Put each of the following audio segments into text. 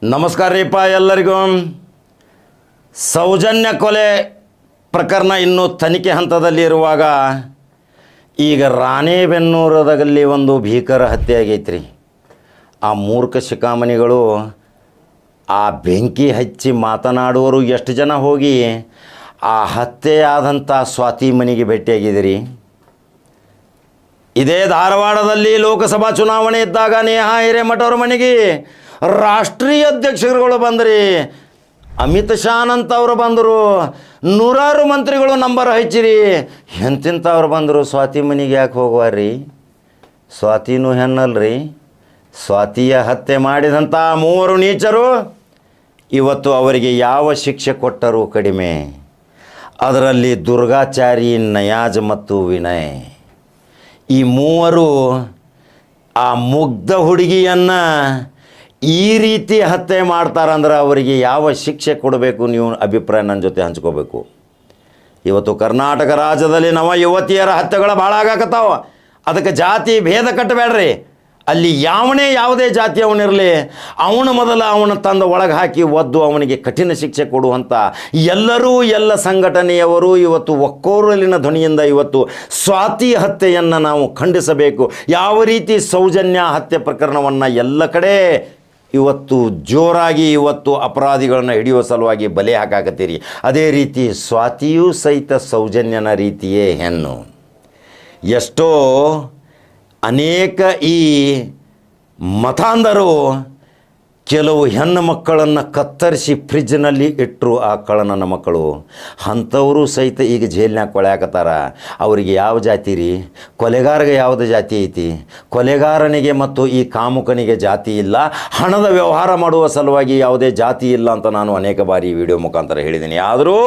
ನಮಸ್ಕಾರ ರೀಪ್ಪ ಎಲ್ಲರಿಗೂ. ಸೌಜನ್ಯ ಕೊಲೆ ಪ್ರಕರಣ ಇನ್ನೂ ತನಿಖೆ ಹಂತದಲ್ಲಿ ಇರುವಾಗ ಈಗ ರಾಣೆಬೆನ್ನೂರದಲ್ಲಿ ಒಂದು ಭೀಕರ ಹತ್ಯೆ ಆಗೈತ್ರಿ. ಆ ಮೂರ್ಖ ಶಿಖಾಮಣಿಗಳು ಆ ಬೆಂಕಿ ಹಚ್ಚಿ ಮಾತನಾಡುವರು ಎಷ್ಟು ಜನ ಹೋಗಿ ಆ ಹತ್ಯೆಯಾದಂಥ ಸ್ವಾತಿ ಮನೆಗೆ ಭೇಟಿಯಾಗಿದ್ದೀರಿ. ಇದೇ ಧಾರವಾಡದಲ್ಲಿ ಲೋಕಸಭಾ ಚುನಾವಣೆ ಇದ್ದಾಗ ನೇಹಾ ಹಿರೇಮಠವ್ರ ಮನೆಗೆ ರಾಷ್ಟ್ರೀಯ ಅಧ್ಯಕ್ಷರುಗಳು ಬಂದ್ರಿ. ಅಮಿತ್ ಶಾನಂತವ್ರು ಬಂದರು, ನೂರಾರು ಮಂತ್ರಿಗಳು ನಂಬರ್ ಹಚ್ಚಿರಿ. ಎಂತಿಂಥವ್ರು ಬಂದರು. ಸ್ವಾತಿ ಮನೆಗೆ ಯಾಕೆ ಹೋಗುವಾರ್ರಿ? ಸ್ವಾತಿನೂ ಹೆಣ್ಣಲ್ರಿ. ಸ್ವಾತಿಯ ಹತ್ಯೆ ಮಾಡಿದಂಥ ಮೂವರು ನೀಚರು ಇವತ್ತು ಅವರಿಗೆ ಯಾವ ಶಿಕ್ಷೆ ಕೊಟ್ಟರೂ ಕಡಿಮೆ. ಅದರಲ್ಲಿ ದುರ್ಗಾಚಾರಿ, ನಯಾಜ್ ಮತ್ತು ವಿನಯ್, ಈ ಮೂವರು ಆ ಮುಗ್ಧ ಹುಡುಗಿಯನ್ನು ಈ ರೀತಿ ಹತ್ಯೆ ಮಾಡ್ತಾರಂದ್ರೆ ಅವರಿಗೆ ಯಾವ ಶಿಕ್ಷೆ ಕೊಡಬೇಕು? ನೀವು ಅಭಿಪ್ರಾಯ ನನ್ನ ಜೊತೆ ಹಂಚ್ಕೋಬೇಕು. ಇವತ್ತು ಕರ್ನಾಟಕ ರಾಜ್ಯದಲ್ಲಿ ನವ ಯುವತಿಯರ ಹತ್ಯೆಗಳು ಭಾಳ ಆಗಾಕತ್ತಾವ. ಅದಕ್ಕೆ ಜಾತಿ ಭೇದ ಕಟ್ಟಬೇಡ್ರಿ. ಅಲ್ಲಿ ಯಾವುದೇ ಜಾತಿ ಅವನಿರಲಿ, ಅವನ ತಂದು ಒಳಗೆ ಹಾಕಿ ಒದ್ದು ಅವನಿಗೆ ಕಠಿಣ ಶಿಕ್ಷೆ ಕೊಡುವಂಥ ಎಲ್ಲರೂ ಎಲ್ಲ ಸಂಘಟನೆಯವರು ಇವತ್ತು ಒಕ್ಕೋರಲಿನ ಧ್ವನಿಯಿಂದ ಇವತ್ತು ಸ್ವಾತಿ ಹತ್ಯೆಯನ್ನು ನಾವು ಖಂಡಿಸಬೇಕು. ಯಾವ ರೀತಿ ಸೌಜನ್ಯ ಹತ್ಯೆ ಪ್ರಕರಣವನ್ನು ಎಲ್ಲ ಕಡೆ ಇವತ್ತು ಜೋರಾಗಿ ಇವತ್ತು ಅಪರಾಧಿಗಳನ್ನು ಹಿಡಿಯುವ ಸಲುವಾಗಿ ಬಲೆ ಹಾಕಾಕತ್ತೀರಿ, ಅದೇ ರೀತಿ ಸ್ವಾತಿಯೂ ಸಹಿತ ಸೌಜನ್ಯನ ರೀತಿಯೇ ಹೆಣ್ಣು. ಎಷ್ಟೋ ಅನೇಕ ಈ ಮತಾಂಧರು ಕೆಲವು ಹೆಣ್ಣು ಮಕ್ಕಳನ್ನು ಕತ್ತರಿಸಿ ಫ್ರಿಜ್ನಲ್ಲಿ ಇಟ್ಟರು. ಆ ಕಳ್ಳನ ಮಕ್ಕಳು ಅಂಥವರು ಸಹಿತ ಈಗ ಜೈಲಿನಾಗ ಕೊಳೆಯಾಕತ್ತಾರ. ಅವರಿಗೆ ಯಾವ ಜಾತಿ ರೀ? ಕೊಲೆಗಾರಗೆ ಯಾವುದು ಜಾತಿ ಐತಿ? ಕೊಲೆಗಾರನಿಗೆ ಮತ್ತು ಈ ಕಾಮುಕನಿಗೆ ಜಾತಿ ಇಲ್ಲ. ಹಣದ ವ್ಯವಹಾರ ಮಾಡುವ ಸಲುವಾಗಿ ಯಾವುದೇ ಜಾತಿ ಇಲ್ಲ ಅಂತ ನಾನು ಅನೇಕ ಬಾರಿ ವಿಡಿಯೋ ಮುಖಾಂತರ ಹೇಳಿದ್ದೀನಿ. ಆದರೂ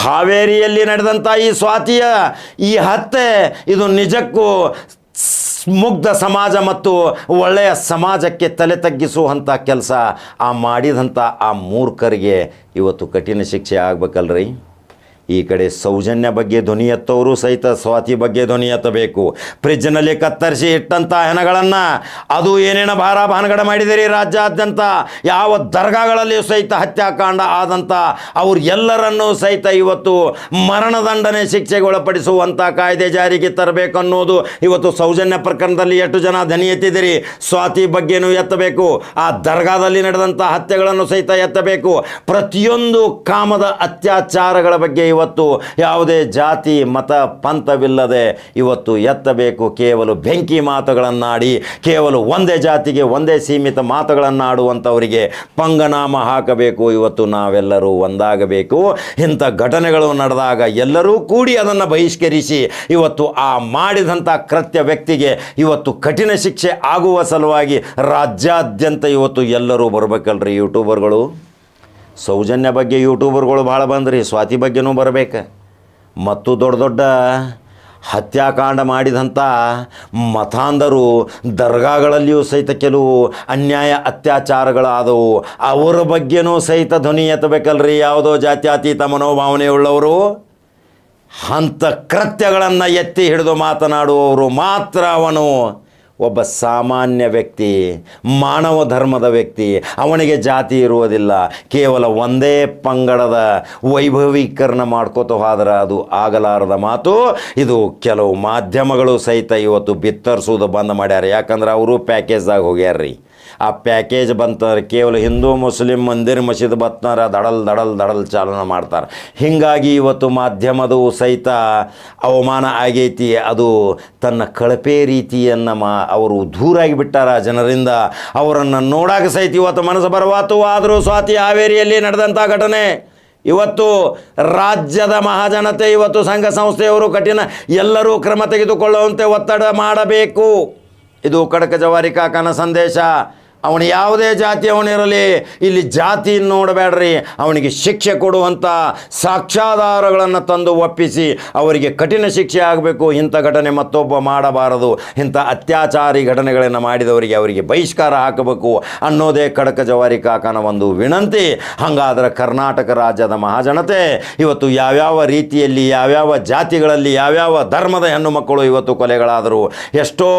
ಹಾವೇರಿಯಲ್ಲಿ ನಡೆದಂಥ ಈ ಸ್ವಾತಿಯ ಈ ಹತ್ಯೆ ಇದು ನಿಜಕ್ಕೂ ಮುಗ್ಧ ಸಮಾಜ ಮತ್ತು ಒಳ್ಳೆಯ ಸಮಾಜಕ್ಕೆ ತಲೆ ತಗ್ಗಿಸುವಂಥ ಕೆಲಸ. ಆ ಮಾಡಿದಂಥ ಆ ಮೂರ್ಖರಿಗೆ ಇವತ್ತು ಕಠಿಣ ಶಿಕ್ಷೆ ಆಗಬೇಕಲ್ರಿ. ಈ ಕಡೆ ಸೌಜನ್ಯ ಬಗ್ಗೆ ಧ್ವನಿ ಎತ್ತವರು ಸಹಿತ ಸ್ವಾತಿ ಬಗ್ಗೆ ಧ್ವನಿ ಎತ್ತಬೇಕು. ಫ್ರಿಜ್ನಲ್ಲಿ ಕತ್ತರಿಸಿ ಇಟ್ಟಂಥ ಹೆಣಗಳನ್ನು ಅದು ಏನೇನು ಭಾನಗಡ ಮಾಡಿದಿರಿ ರಾಜ್ಯಾದ್ಯಂತ ಯಾವ ದರ್ಗಾಗಳಲ್ಲಿಯೂ ಸಹಿತ ಹತ್ಯಾಕಾಂಡ ಆದಂಥ ಅವ್ರು ಎಲ್ಲರನ್ನೂ ಸಹಿತ ಇವತ್ತು ಮರಣದಂಡನೆ ಶಿಕ್ಷೆಗೆ ಒಳಪಡಿಸುವಂಥ ಕಾಯ್ದೆ ಜಾರಿಗೆ ತರಬೇಕನ್ನೋದು ಇವತ್ತು ಸೌಜನ್ಯ ಪ್ರಕರಣದಲ್ಲಿ ಎಷ್ಟು ಜನ ಧ್ವನಿ ಎತ್ತಿದಿರಿ. ಸ್ವಾತಿ ಬಗ್ಗೆನೂ ಎತ್ತಬೇಕು, ಆ ದರ್ಗಾದಲ್ಲಿ ನಡೆದಂಥ ಹತ್ಯೆಗಳನ್ನು ಸಹಿತ ಎತ್ತಬೇಕು. ಪ್ರತಿಯೊಂದು ಕಾಮದ ಅತ್ಯಾಚಾರಗಳ ಬಗ್ಗೆ ಇವತ್ತು ಯಾವುದೇ ಜಾತಿ ಮತ ಪಂಥವಿಲ್ಲದೆ ಇವತ್ತು ಎತ್ತಬೇಕು. ಕೇವಲ ಬೆಂಕಿ ಮಾತುಗಳನ್ನಾಡಿ, ಕೇವಲ ಒಂದೇ ಜಾತಿಗೆ ಒಂದೇ ಸೀಮಿತ ಮಾತುಗಳನ್ನಾಡುವಂಥವರಿಗೆ ಪಂಗನಾಮ ಹಾಕಬೇಕು. ಇವತ್ತು ನಾವೆಲ್ಲರೂ ಒಂದಾಗಬೇಕು. ಇಂಥ ಘಟನೆಗಳು ನಡೆದಾಗ ಎಲ್ಲರೂ ಕೂಡಿ ಅದನ್ನು ಬಹಿಷ್ಕರಿಸಿ ಇವತ್ತು ಆ ಮಾಡಿದಂಥ ಕೃತ್ಯ ವ್ಯಕ್ತಿಗೆ ಇವತ್ತು ಕಠಿಣ ಶಿಕ್ಷೆ ಆಗುವ ಸಲುವಾಗಿ ರಾಜ್ಯಾದ್ಯಂತ ಇವತ್ತು ಎಲ್ಲರೂ ಬರಬೇಕಲ್ರಿ. ಯೂಟ್ಯೂಬರ್ಗಳು ಸೌಜನ್ಯ ಬಗ್ಗೆ ಯೂಟ್ಯೂಬರ್ಗಳು ಭಾಳ ಬಂದ್ರಿ, ಸ್ವಾತಿ ಬಗ್ಗೆನೂ ಬರಬೇಕು. ಮತ್ತು ದೊಡ್ಡ ದೊಡ್ಡ ಹತ್ಯಾಕಾಂಡ ಮಾಡಿದಂಥ ಮತಾಂಧರು ದರ್ಗಾಗಳಲ್ಲಿಯೂ ಸಹಿತ ಕೆಲವು ಅನ್ಯಾಯ ಅತ್ಯಾಚಾರಗಳಾದವು, ಅವರ ಬಗ್ಗೆನೂ ಸಹಿತ ಧ್ವನಿ ಎತ್ತಬೇಕಲ್ರಿ. ಯಾವುದೋ ಜಾತ್ಯತೀತ ಮನೋಭಾವನೆಯುಳ್ಳವರು ಅಂಥ ಕೃತ್ಯಗಳನ್ನು ಎತ್ತಿ ಹಿಡಿದು ಮಾತನಾಡುವವರು ಮಾತ್ರ ಅವನು ಒಬ್ಬ ಸಾಮಾನ್ಯ ವ್ಯಕ್ತಿ, ಮಾನವ ಧರ್ಮದ ವ್ಯಕ್ತಿ. ಅವನಿಗೆ ಜಾತಿ ಇರುವುದಿಲ್ಲ. ಕೇವಲ ಒಂದೇ ಪಂಗಡದ ವೈಭವೀಕರಣ ಮಾಡ್ಕೋತ ಹೋದ್ರೆ ಅದು ಆಗಲಾರದ ಮಾತು. ಇದು ಕೆಲವು ಮಾಧ್ಯಮಗಳು ಸಹಿತ ಇವತ್ತು ಬಿತ್ತರಿಸೋದು ಬಂದ್ ಮಾಡ್ಯಾರ. ಯಾಕಂದ್ರೆ ಅವರು ಪ್ಯಾಕೇಜ್ದಾಗ ಹೋಗ್ಯಾರ್ರಿ. ಆ ಪ್ಯಾಕೇಜ್ ಬಂತಾರೆ ಕೇವಲ ಹಿಂದೂ ಮುಸ್ಲಿಂ ಮಂದಿರ ಮಸೀದ್ ಬತ್ನಾರ ದಡಲ್ ಚಾಲನೆ ಮಾಡ್ತಾರೆ. ಹೀಗಾಗಿ ಇವತ್ತು ಮಾಧ್ಯಮದ ಸಹಿತ ಅವಮಾನ ಆಗೈತಿ. ಅದು ತನ್ನ ಕಳಪೆ ರೀತಿಯನ್ನು ಅವರು ದೂರಾಗಿ ಬಿಟ್ಟಾರ ಜನರಿಂದ. ಅವರನ್ನು ನೋಡಾಕ ಸಹಿತ ಇವತ್ತು ಮನಸ್ಸು ಬರವಾತು. ಆದರೂ ಸ್ವಾತಿ ಹಾವೇರಿಯಲ್ಲಿ ನಡೆದಂಥ ಘಟನೆ ಇವತ್ತು ರಾಜ್ಯದ ಮಹಾಜನತೆ ಇವತ್ತು ಸಂಘ ಸಂಸ್ಥೆಯವರು ಕಠಿಣ ಎಲ್ಲರೂ ಕ್ರಮ ತೆಗೆದುಕೊಳ್ಳುವಂತೆ ಒತ್ತಡ ಮಾಡಬೇಕು. ಇದು ಖಡಕ ಜವಾರಿ ಕಾಕನ ಸಂದೇಶ. ಅವನು ಯಾವುದೇ ಜಾತಿಯವನಿರಲಿ, ಇಲ್ಲಿ ಜಾತಿ ನೋಡಬೇಡ್ರಿ. ಅವನಿಗೆ ಶಿಕ್ಷೆ ಕೊಡುವಂಥ ಸಾಕ್ಷ್ಯಾಧಾರಗಳನ್ನು ತಂದು ಒಪ್ಪಿಸಿ ಅವರಿಗೆ ಕಠಿಣ ಶಿಕ್ಷೆ ಆಗಬೇಕು. ಇಂಥ ಘಟನೆ ಮತ್ತೊಬ್ಬ ಮಾಡಬಾರದು. ಇಂಥ ಅತ್ಯಾಚಾರಿ ಘಟನೆಗಳನ್ನು ಮಾಡಿದವರಿಗೆ ಅವರಿಗೆ ಬಹಿಷ್ಕಾರ ಹಾಕಬೇಕು ಅನ್ನೋದೇ ಖಡಕ ಜವಾರಿ ಕಾಕನ ಒಂದು ವಿನಂತಿ. ಹಾಗಾದರೆ ಕರ್ನಾಟಕ ರಾಜ್ಯದ ಮಹಾಜನತೆ ಇವತ್ತು ಯಾವ್ಯಾವ ರೀತಿಯಲ್ಲಿ ಯಾವ್ಯಾವ ಜಾತಿಗಳಲ್ಲಿ ಯಾವ್ಯಾವ ಧರ್ಮದ ಹೆಣ್ಣು ಮಕ್ಕಳು ಇವತ್ತು ಕೊಲೆಗಳಾದರು. ಎಷ್ಟೋ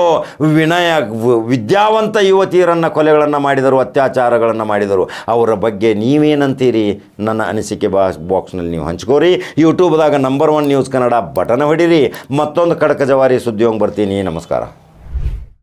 ವಿದ್ಯಾವಂತ ಯುವತಿಯರನ್ನು ಕೊಲೆ ಕೃತ್ಯಗಳನ್ನು ಮಾಡಿದರು, ಅತ್ಯಾಚಾರಗಳನ್ನು ಮಾಡಿದರು. ಅವರ ಬಗ್ಗೆ ನೀವೇನಂತೀರಿ? ನನ್ನ ಅನಿಸಿಕೆ ಬಾಕ್ಸ್ನಲ್ಲಿ ನೀವು ಹಂಚ್ಕೋರಿ. ಯೂಟ್ಯೂಬ್ದಾಗ ನಂಬರ್ 1 ನ್ಯೂಸ್ ಕನ್ನಡ ಬಟನ್ ಹೊಡೀರಿ. ಮತ್ತೊಂದು ಖಡಕ ಜವಾರಿ ಸುದ್ದಿಯೋಂಗೆ ಬರ್ತೀನಿ. ನಮಸ್ಕಾರ.